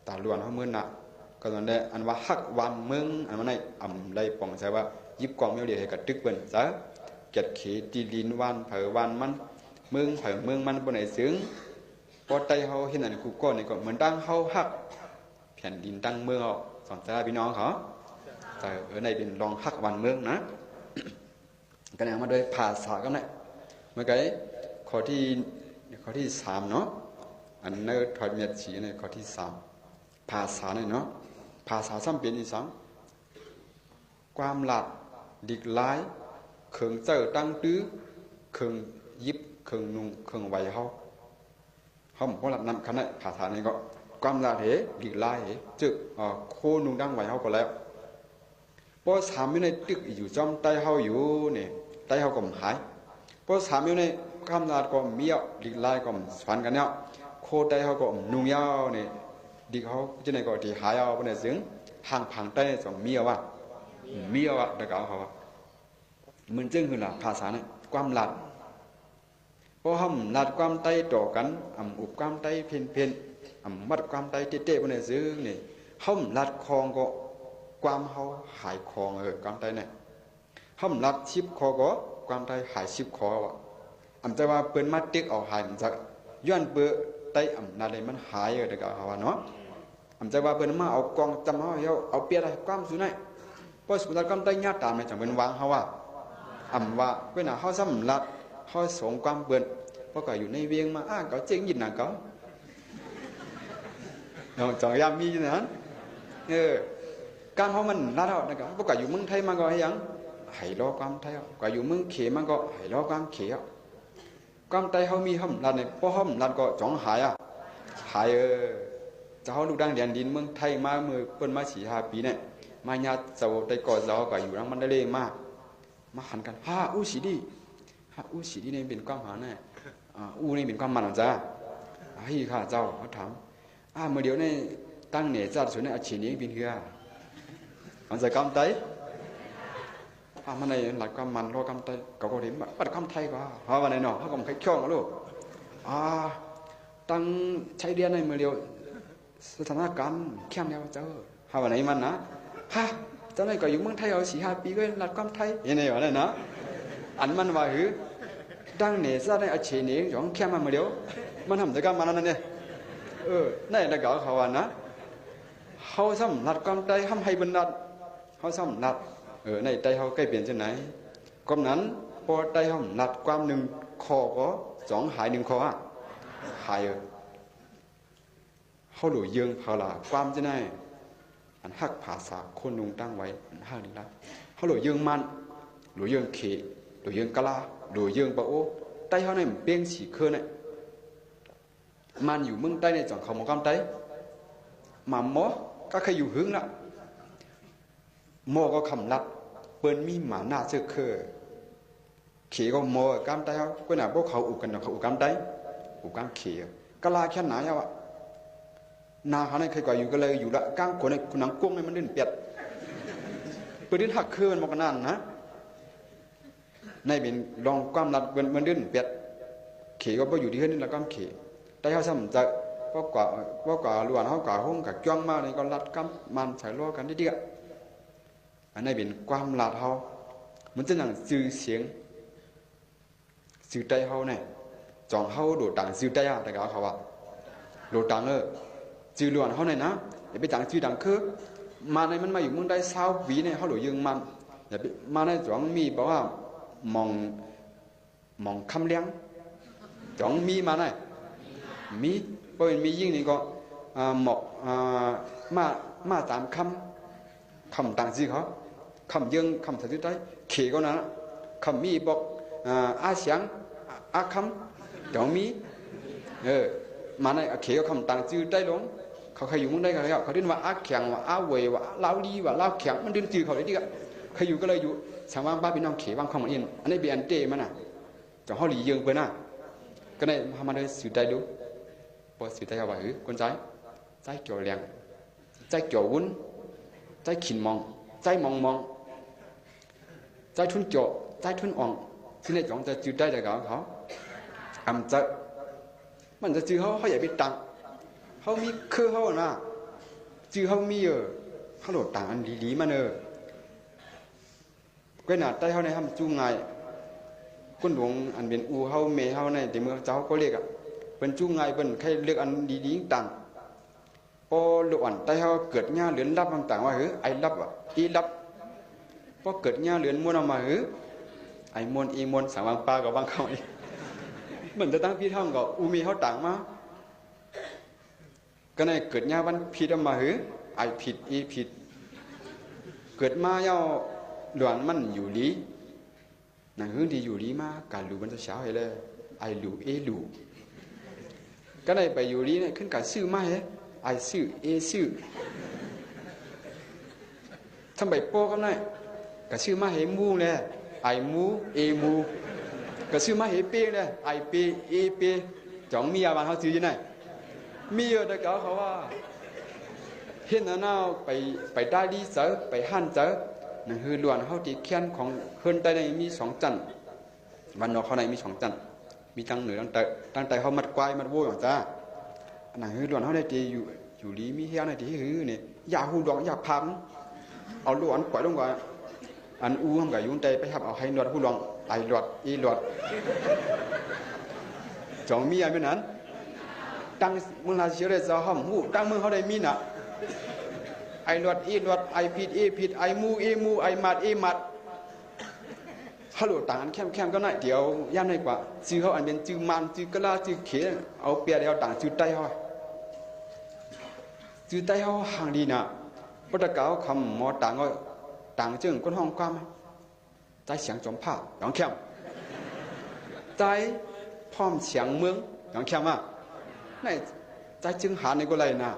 ตาล้วนเขาเมื่อน่ะก็ตอนนี้อันว่าฮักวันเมืองอันว่าในได้ปองใช่ว่ายิบกองเมียวเดียวให้กับตึกเป็นซะเกียดขีตีลินวันเผอวันมันเมืองเผอเมืองมันบนไหนซึ้งพอใจเขาเห็นอันกูก้อนนี่ก็เหมือนตั้งเขาฮักแผ่นดินตั้งเมืองออกสอนใจพี่น้องเขาแต่ในเป็นลองฮักวันเมืองนะกันอย่างมาโดยภาษาก็ได้เมื่อกี้ข้อที่3เนาะอันเนื้อถอดเมียดสีในข้อที่3ภาษาเนี่ยเนาะภาษาซ้ำเป็นอีสังความหลัดดิกไล่เขิงเจอตั้งตื้อเขิงยิบเขิงนุ่งเขิงไหวเขาเพราะหลัดนำขณะภาษาเนี่ยก็ความหลัดเหดิกไล่เหจึกโคนุ่งดังไหวเขาก็แล้วพอสามอยู่ในตึกอยู่จอมใต้เขาอยู่เนี่ยใต้เขาก็หายพอสามอยู่ในคำนาดก็มีอ่ะดิกไล่ก็ฟันกันเนี่ยโคใต้เขาก็นุ่งยาวเนี่ยดิเขาจะในก็ที่หายเอาไปในซึ่งห่างผังใต้สองมีอ่ะว่ามีอ่ะแต่ก็เขามันจึงคือละภาษาเนี่ยความหลัดพอห้ามหลัดความใต้ต่อกันอุบความใต้เพี้ยนมัดความใต้เตะๆไปในซึ่งเนี่ยห้ามหลัดคลองก็ความเขาหายคองความใต้เนี่ยห้ามรัดชิบคอก็ความใต้หายชิบคอวะใจว่าเปิ้นมาเต็กเอาหายมันจะย้อนเปื้อใต้นาใดมันหายเด็กเอาเนาะใจว่าเปิ้นมาเอากองจำเขาเอาเปียอะไรความสุนัยเพราะสุนัยความใต้ญาติตามไม่จังเป็นวางเขาว่าว่าเวลาเขาซ้ำรัดเขาสงความเปิ้นเพราะก็อยู่ในเวียงมาก็เจ๊งยินน่ะก็เนาะจังยามมีนั้นการเขามันรัดเอานะครับพวกก็อยู่เมืองไทยมันก็ให้ยังให้รอความไทยก็อยู่เมืองเขมันก็ให้รอความเขความไทยเขามีห้ำรัดเนี่ยเพราะห้ำรัดก็จ้องหายหายจะเขาลูกดังเดียนดินเมืองไทยมาเมื่อเปิ้นมา4-5 ปีเนี่ยมาญาติเจ้าไต้ก่อเจ้าก็อยู่รังมันได้เลยมาหันกันอู้สีดีนี่เป็นความหาแน่นี่เป็นความมันจ้าให้ข้าเจ้าเขาถามเมื่อเดี๋ยวนี้ตั้งเนี่ยจัดส่วนนี้อาชีพนี้เป็นเหือมันจะกำไตมันในหลักความมันรอกำไตก็เห็นปัดคำไทยก็เพราะวันไหนเนาะเขาก็ไม่ค่อยมาลูกตั้งใช้เดียนในเมื่อเดียวสถานการณ์เข้มแล้วเจ้าวันไหนมันนะเจ้าไหนก็อยู่เมืองไทยเอา4-5 ปีก็หลักความไทยยังไงวะเนี่ยนะอันมันว่าหือตั้งเนี่ยจัดในอาชีพนี้ย้อนเข้มมาเมื่อเดียวมันทำแต่การมันนั่นเนี่ยนั่นแล้วก็เขาว่านะเขาซ้ำหลัดความใจห้ามให้บรรดัดเขาซ้ำหลัดในใจเขาใกล้เปลี่ยนเช่นไหนก็นั้นพอใจห้ามหลัดความหนึ่งคอก็2หาย1คอหายเขาหลุยยืงเขาละความจะไหนอันหักภาษาคนนุ่งตั้งไว้อันหักนี่ละเขาหลุยยืงมันหลุยยืงเขหลุยยืงกะลาหลุยยืงปะโอใจเขาเนี่ยเปลี่ยนสีเคลื่อนเนี่ยมันอยู่เมืองใต้ในจังเขาหมอกำใต้มาหมอก็เคยอยู่หึงละหมอก็คำลัดเปิ้นมีหมาหน้าเสื้อเคอเขก็หมอกำใต้เขาก็น่ะพวกเขาอุกันเขาอุกำใต้อุกำเขกะลาแค่ไหนอะวะนาเขาเนี่ยเคยก่ออยู่ก็เลยอยู่ละก้างคนในคุณนังกุ้งในมันดิ้นเปียดเปิ้นดิ้นหักเคอมันบอกนั่นนะในเป็นลองความลัดมันดิ้นเปียดเขก็ไปอยู่ที่นั่นแล้วก้ามเขแต่เขาซ้ำจะเพราะกว่าล้วนเขากว่าห้องกับจ้องมาในก็รัดกำมันใส่ล้อกันได้ดีอันนี้เป็นความหลาดเขามันจะอย่างสื่อเสียงสื่อใจเขาเนี่ยจองเขาโดดต่างสื่อใจแต่ก็เขาว่าโดดต่างสื่อล้วนเขาเนี่ยนะอย่าไปต่างสื่อต่างคือมาในมันมาอยู่เมืองได้20 ปีเนี่ยเขาโดดยืงมันอย่าไปมาในจองมีบอกว่ามองคำเลี้ยงจองมีมาในมีเพราะมียิ่งนี่ก็หมอกมาตามคำต่างสิเขาคำยังคำสัตย์ใจเขก็นะคำมีบอกอาเสียงอาคำเดี๋ยวมีมาในเขก็คำต่างจื้อใจลงเขาเคยอยู่มึงได้กันแล้วเขาดิ้นว่าอาแข็งว่าอาเวว่าเล้าดีว่าเล้าแข็งมันดิ้นจื้อเขาได้ดีกันเคยอยู่ก็เลยอยู่สามว่างบ้านพี่น้องเขบางคำมันอินอันนี้เป็นอันเจมันน่ะจะเขาหลียืงไปน่ะก็ได้ทำมาได้สื่อใจดูพอสื่อใจเขาว่าคนใจเกี่ยวแรงใจเกี่ยววุ้นใจขินมองใจมองใจทุนโจใจทุนอ่องที่ในจ่องจะจืดใจแต่เขาจะมันจะจืดเขาอยากไปตังเขามีคือเขาน่ะ จื้อเฮามีเขาโหลดต่างอันดีๆมาก็น่ะใต้เฮาในทำจูงไงคนหลวงอันเป็นอูเฮาเมเฮาในแต่เมื่อเจ้าก็เรียกเป็นจูงไงเป็นใครเลือกอันดีๆต่างพอหลวงใต้เฮาเกิดหญ้าเหลือนรับต่างๆว่าไอ้รับอีรับพอเกิดหญ้าเหลือนม้วนออกมาไอ้ม้วนอีม้วนสังวางปลากับบางเขาอีเหมือนจะตั้งพี่ท่องก็อูมีเฮาต่างมาก็ในเกิดหญ้าวันผิดออกมาไอ้ผิดอีผิดเกิดมาเย้าหลวนมันอยู่ลีหนังที่อยู่ลีมาการหลูมันจะเช้าให้เลยไอ้หลูหลูก็ในไปอยู่ลีเนี่ยขึ้นการซื้อมาไอ้ซื้อซื้อทำไปโป้ก็ได้ก็ซื้อมามูเลยไอ้มูมูก็ซื้อมาเป้เลยไอ้เป้จ่องมีอะไรเขาซื้อยังไงมีเยอะแต่เขาว่าเห็นแล้วน่าไปได้ดีเจอไปหั่นเจอนั่นคือล้วนเขาที่เขียนของเฮือนใต้ในมี2 จันวันนอกเขาในมี2 จันมีตั้งเหนือตั้งแต่เขามัดควายมัดวัวอย่างจ้านั่นคือล้วนเขาในที่อยู่ลีมีเฮียในที่คือเนี่ยอยากหูดอกอยากพังเอาล้วนปล่อยลงก่อนอันอู้ทำกับยุ่งใจไปทับเอาให้หลวดหูดองไอหลวดอีหลวดจองมีอะไรนั้นตั้งเมืองลาเชียได้จะห้องหูตั้งเมืองเขาได้มีน่ะไอหลวดอีหลวดไอผิดไอมูไอมัดมัดฮัลโหลต่างกันแคมก็น่าเดี๋ยวย่ำได้กว่าจื้อเขาอันเป็นจื้อมันจื้อกะลาจื้อเขยเอาเปียเดียวต่างจื้อใต้เขาจื้อใต้เขาห่างดีน่ะพุทธเก้าคำหมอต่างก็ต่างจึงก้นห้องความใจเสียงจมผ้าอย่างเข้มใจพร้อมเสียงเมืองอย่างเข้มอ่ะในใจจึงหาในก็ไรนะ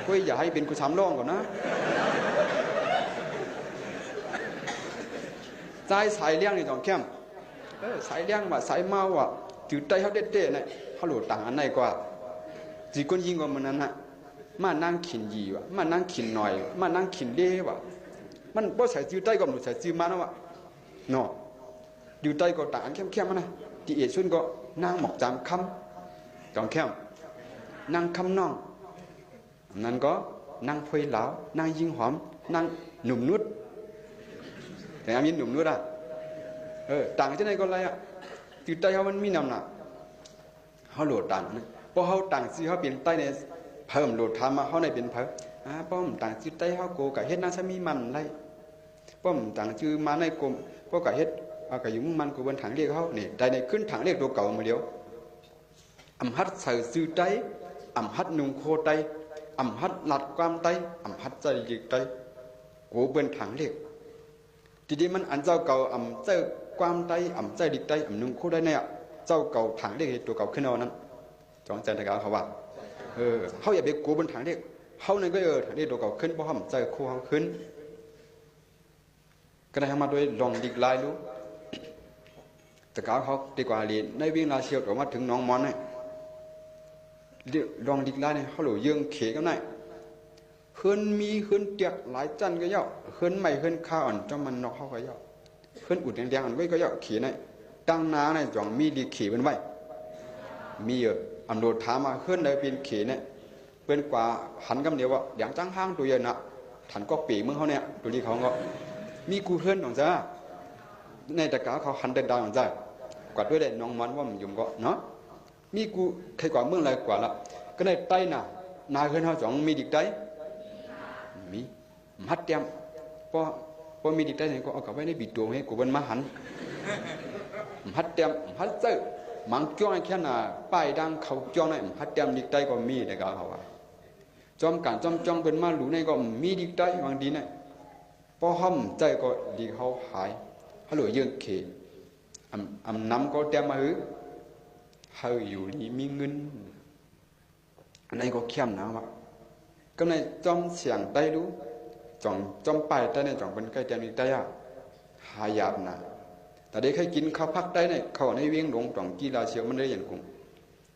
ก็อย่าให้เป็นกุศลร้องก่อนนะใจสายเลี้ยงนี่อย่างเข้มสายเลี้ยงว่าสายเมาว่ะจืดใจเขาเด็ดๆเนี่ยเขาหลุดต่างอันไหนกว่าจีก้นยิงกว่ามันนั้นฮะมานั่งขินยีว่ะมานั่งขินหน่อยมานั่งขินเล่ว่ะมันบ่ใส่จืดใจก็หนูใส่จืดมาแล้วว่ะเนาะอยู่ใจก็ต่างเข้มๆนะที่เอชุนก็นั่งหมอกจามคำจองเข้มนั่งคำน้องนั่นก็นั่งพวยเหลานั่งยิงหอมนั่งหนุ่มนุดแต่อามินหนุ่มนุดอ่ะต่างที่ไหนก็ไรอ่ะจืดใจเขามันมีนำหนักเขาโหลดต่างนะพอเขาต่างซีเขาเปลี่ยนใต้ในเพิ่มโหลดทำมาเขาในเป็นเพิ่มป้อมต่างจืดใจเขาโกกับเฮ็ดน่าจะมีมันไรป้อมต่างจืดมาในกลมก็กับเฮ็ดกับยุ่งมันกูบนถังเรียกเขาเนี่ยได้ในขึ้นถังเรียกตัวเก่ามาเดียวอำฮัดใส่จืดใจอำฮัดนุ่งโคไตอำฮัดหลัดความไตอำฮัดใจยึกไตกูบนถังเรียกทีนี้มันอันเจ้าเก่าอำเจ้าความไตอำใจดิกไตอำนุ่งโคได้เนี่ยเจ้าเก่าถังเรียกตัวเก่าขึ้นเอานั้นจองใจตะกาเขาว่าเขาอย่าไปกูบนถังเรียกเขาในก็ถังเรียกตัวเก่าขึ้นเพราะเขาใจคู่เขาขึ้นก็ได้ทำมาโดยลองดิกลายรู้ตะกาเขาดีกว่าเรียนในวิ่งลาเชียวออกมาถึงน้องมอนเนี่ยลองดิกลายเนี่ยเขาหลู่ยื่งเขก็ได้ขึ้นมีขึ้นเตียกหลายจันก็ย่อขึ้นใหม่ขึ้นข้าอ่อนจอมันนอกเขาก็ย่อขึ้นอุดแดงๆอันไว้ก็ย่อเขเนี่ยตั้งน้าเนี่ยจ่องมีดีเขเป็นไว้มีอำโดดถามมาขึ้นได้เป็นเขเนี่ยเป็นกว่าหันกำเดียวว่าอย่างจ้างห้างตัวเย็นนะถันก็ปีเมื่อเขาเนี่ยตัวนี้เขาก็มีกูเพื่อนของจ้าในตะกาเขาหันเดินดาวของจ้ากวาดด้วยได้น้องมันว่ามันยุ่งก็เนาะมีกูใครกว่าเมื่อไรกว่าละก็ในใต้น่ะนาเพื่อนเขาจ่องมีดิกใต้มีมัดเตรียมพอมีดิกใต้เนี่ยก็เอากลับไว้ในบิดตัวให้กูเป็นมาหันมัดเตรียมมัดเจอมังจ้องแค่น่ะป้ายดังเขาจ้องในมัดเตรียมดิกใต้ก็มีแต่ก็เขาว่าจอมการจอมจ้องเป็นมาหลูในก็มีดิกใต้บางทีเนี่ยพอห้อมใจก็ดีเขาหายฮัลโหลยื่นเขน้ำก็เตรียมมาเฮาอยู่นี่มีเงินอันนี้ก็เข้มนะวะก็ในจอมเสียงใต้รู้จอมป้ายใต้เนี่ยจ่องเป็นใกล้เตรียมดิกใต้อะหายาบนะแต่ได้เคยกินข้าวพักได้เนี่ยเขาในเวียงหลงจ่องกีฬาเชียวมันได้อย่างกุ้ง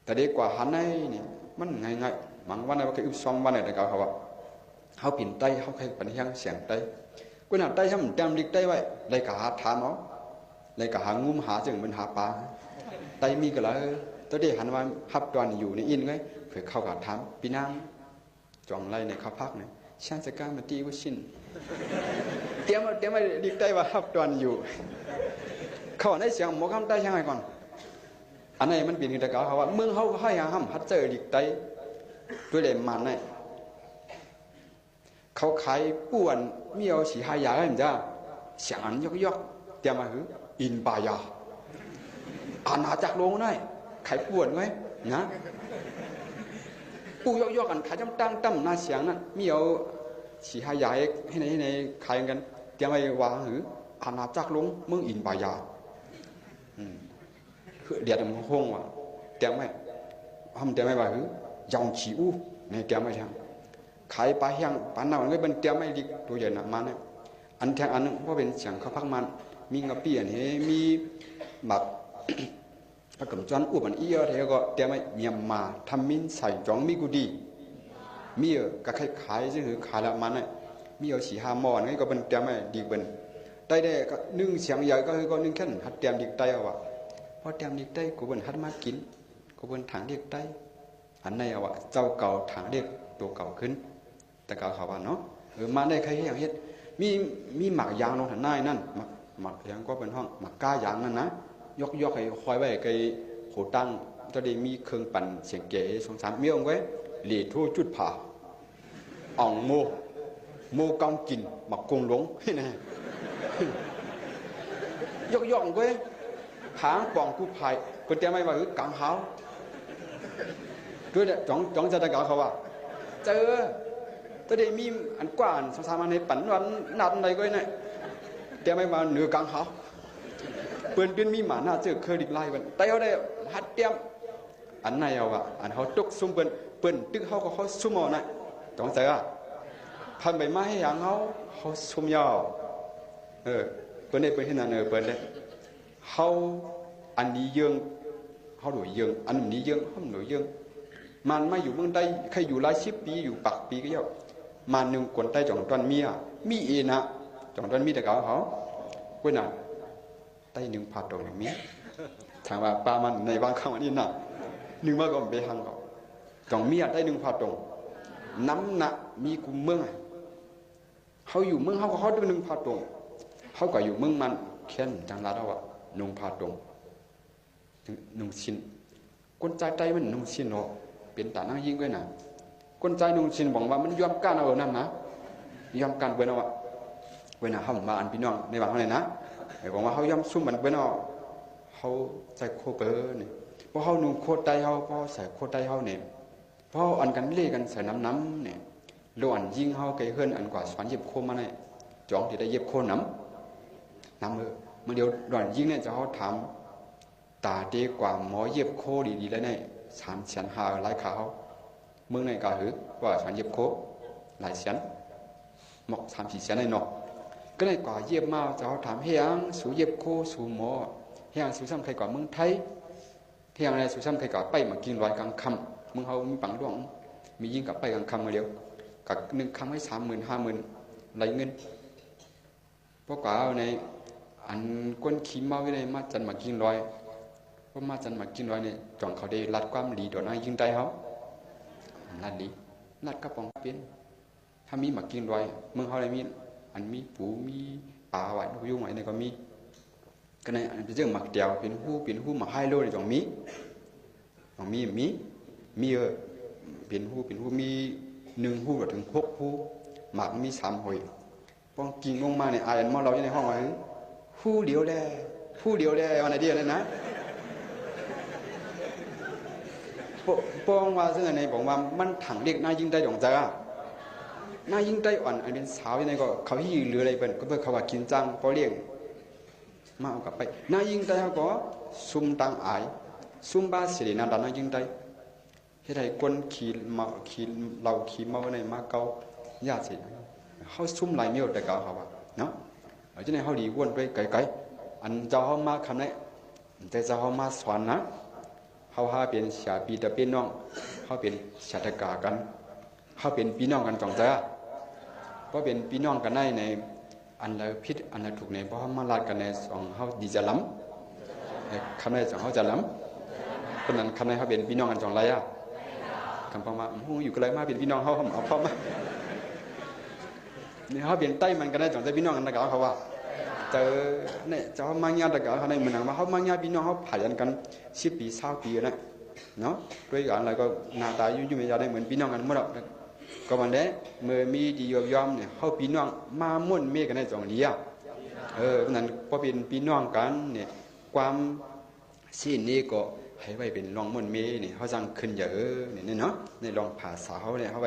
แต่ได้กว่าหันในเนี่ยมันง่ายๆมังวันไหนว่าเคยอุซอมวันไหนแต่เขาว่าเขาปิ่นใต้เขาเคยปัญญาเสียงใต้กูน่ะใต้ทำเต็มดิกใต้ไว้เลยกะหาถามเอาเลยกะหางุ้มหาจึงเป็นหาปลาใต้มีก็เลยตอนที่หันว่าฮับตอนอยู่ในอินไงเผื่อเข้ากะถามพี่นาง จองไล่ในข้าวพักเนี่ยช่างจะกล้ามาตีว่าชินเตรียมมาดีใจว่าฮับตอนอยู่เขาในเสียงหมอคำได้ยังไงก่อนอันนี้มันเป็นแต่เขาว่าเมืองเขาให้หาห้ำฮัดเจอดีใจด้วยเลยมันเนี่ยเขาขายป่วนมีเอาสีหายาอะไรมั้งจ้าเสียงอันยกเตรียมมาหืออินปายาอาณาจักรลงได้ขายป่วนไว้นะปูยกกันขายตั้มหน้าเสียงนั่นมีเอาสีหายาให้ในขายกันเตรียมไว้วางหืออาณาจักรลงเมืองอินปายาคือเดียดมันห้องว่ะเตรียมไว้ทำเตรียมไว้ว่าหือยองขี้อู้ในเตรียมไว้ทางขายปลาแห้งปลาเน่าไม่เป็นเตรียมไม่ดีตัวใหญ่หนักมันเนี่ยอันแทงอันนึงเพราะเป็นเสียงเขาพักมันมีกระเปียนี่มีหมักถ้ากำจันอุบันเอี้ยเท่าก็เตรียมไม่เมียมมาทำมินใส่จ้องมีกูดีมีก็ขายซึ่งคือขายละมันเนี่ยมีเอาสีหามอนนี่ก็เป็นเตรียมไม่ดีเป็นได้ก็นึ่งเสียงใหญ่ก็คือก็นึ่งแค่หัดเตรียมดีได้เอาวะพอเตรียมดีได้กูเป็นหัดมากินกูเป็นถังเด็กได้อันไหนเอาวะเจ้าเก่าถังเด็กตัวเก่าขึ้นแต่เก่าเขาว่าเนาะมาได้ใครอย่างเฮ็ดมีหมักยางลงถังหน้านั่นหมักยางก็เป็นห้องหมักก้ายางนั่นนะยกให้คอยไว้ไกลโหตั้งจะได้มีเครื่องปั่นเสียงเก๋สงสารมีองไว้หลีทั่วจุดผ่าอ่องโมกองกินหมักกงหลงให้แน่ยกไว้หางปองกู้ภัยคนเตรียมไม่ว่าหรือกางเท้าด้วยเนี่ยจ้องจะได้กล่าวเขาว่าเจอตัวเดียมีอันกว่าสงสารมันในปั่นวันนัดอะไรก็เนี่ยเตรียมไม่มาเหนือกางเท้าเปิ้นมีหมาหน้าเจอเคยดิบไล่มันแต่เขาได้ฮัดเตรียมอันไหนเอาอะอันเขาตกซุ่มเปิ้นตึกเขาก็เขาซุ่มเอาน่ะจ้องใจอ่ะพันใบไม้ให้อย่างเขาซุ่มยาวเปิ้นได้เปิ้นที่นั่นเปิ้นได้เขาอันนี้เยืองเขาดูเยืองอันนี้เยืองเขาดูเยืองมันไม่อยู่เมืองใดใครอยู่หลาย10 ปีอยู่ปักปีก็เยอะมันหนึ่งคนใต้จ่องตอนมีเอนะจ่องตอนมีแต่เขาเว้ยน่ะใต้หนึ่งผ่าตรงมีถามว่าปลามันในบางคำอันนี้น่ะหนึ่งมาก็ไปทางเขาจ่องมีใต้หนึ่งผ่าตรงน้ำหนักมีกุมเมืองเขาอยู่เมืองเขาได้หนึ่งผ่าตรงเขาก็อยู่เมืองมันแค่นจังหวัดเราอะนุ่งผ่าตรงนุ่งชิ้นคนใจใจมันนุ่งชิ้นเนาะเป็นตานั่งยิ่งไว้น่ะคนใจนุ่งชิ้นบอกว่ามันยอมกันเอานั่นนะยอมกันเว้นเอาอะเว้นเอาเขามาอันพี่น้องในบางอะไรนะบอกว่าเขายอมซุ่มมันเว้นเอาเขาใจโคเปอร์นี่เพราะเขานุ่งโคตรใจเขาเพราะใส่โคตรใจเขาเนี่ยเพราะอันกันเล่กันใส่น้ำเนี่ยโลอันยิ่งเขาไกลเฮือนอันกว่าสวนเย็บโคมาเนี่ยจ้องที่ได้เย็บโคน้ำเมื่อเดียวหล่อนยิ่งเนี่ยจะเขาถามตาดีกว่าหมอเย็บโคดีๆแล้วเนี่ย300,000 หลายขาเขาเมืองในกาหือว่าฉันเย็บโคหลายแสนหมอก3-4 แสนในนอกก็เลยกว่าเย็บมาจะเขาถามเฮียงสู่เย็บโคสู่หมอเฮียงสู่ซ้ำใครกว่าเมืองไทยเฮียงอะไรสู่ซ้ำใครกว่าไปมากินลอยกลางคำเมืองเขามีปังดวงมียิ่งกับไปกลางคำมาเดียวกับ1 คำให้30,000 50,000ไรเงินเพราะกว่าในอันก้นขี้เมาอยู่ในมาจันมากินลอยเพราะมาจันมากินลอยเนี่ยจ่องเขาได้รัดความดีโดนนายยิงใจเขารัดดีรัดกระป๋องเป็นถ้ามีมากินลอยเมืองเขาเลยมีอันมีปูมีปลาไหวยุ่งไหวเนี่ยก็มีก็ในอันเป็นเรื่องหมักเดียวเป็นหูหมักไฮโลในจ่องมีเป็นหูมี1 หูถึง6 หูหมักมี3 หอยป้องกินลงมาเนี่ยอายมอเราอยู่ในห้องไว้หูเดียวแด่วันไหนเดียวเลยนะป้องว่าซึ่งอันไหนบอกว่ามันถังเล็กน่ายิ่งได้ดองจ้าน่ายิ่งได้อ่อนอันเป็นสาวยังไงก็เขาที่เหลืออะไรเป็นก็เพื่อเขาว่ากินจังพอเลี้ยงมาเอากลับไปน่ายิ่งได้เขาก็ซุ่มตังอายซุ่มบ้าเสียนาดันน่ายิ่งได้ที่ใดก้นขี่เราขี่เมาในมาเกาญาติสิเขาซุ่มไหลเมียวแต่เก่าเขาว่าเนาะở chỗ này họ đi quân với cái anh cho họ mà khám đấyแต่จะเขามาสอนนะเขาหาเป็นชาปีแต่เป็นน้องเขาเป็นชาติกากันเขาเป็นพี่น้องกันจ่องใจเพราะเป็นพี่น้องกันในอันละพิษอันละถูกในเพราะเขามาลาดกันในสองเขาดีจะล้ำคำในสองเขาจะล้ำเพราะนั้นคำในเขาเป็นพี่น้องกันจ่องไร คำพม่าอยู่กันเลยมาเป็นพี่น้องเขาเอาพ่อมานี่เขาเปลี่ยนใต้มันก็ได้จังแต่พี่น้องกันนะเขาว่าเจอเนี่ยเจ้ามังยาตะกเขาในเมืองว่าเขามังยาพี่น้องเขาผ่านกัน10 ปี20 ปีนะเนาะด้วยกันอะไรก็หน้าตายุ่งๆไม่ได้เหมือนพี่น้องกันหมดหรอกก็วันนี้เมื่อมีดียอมเนี่ยเขาพี่น้องมามุ่นเมกันในจังเดียวนั้นพอเป็นพี่น้องกันเนี่ยความสิ่งนี้ก็ให้ไว้เป็นรองมุ่นเมเนี่ยเขาสั่งขึ้นเยอะเนี่ยเนาะในรองภาษาเขาเนี่ยเขาไว้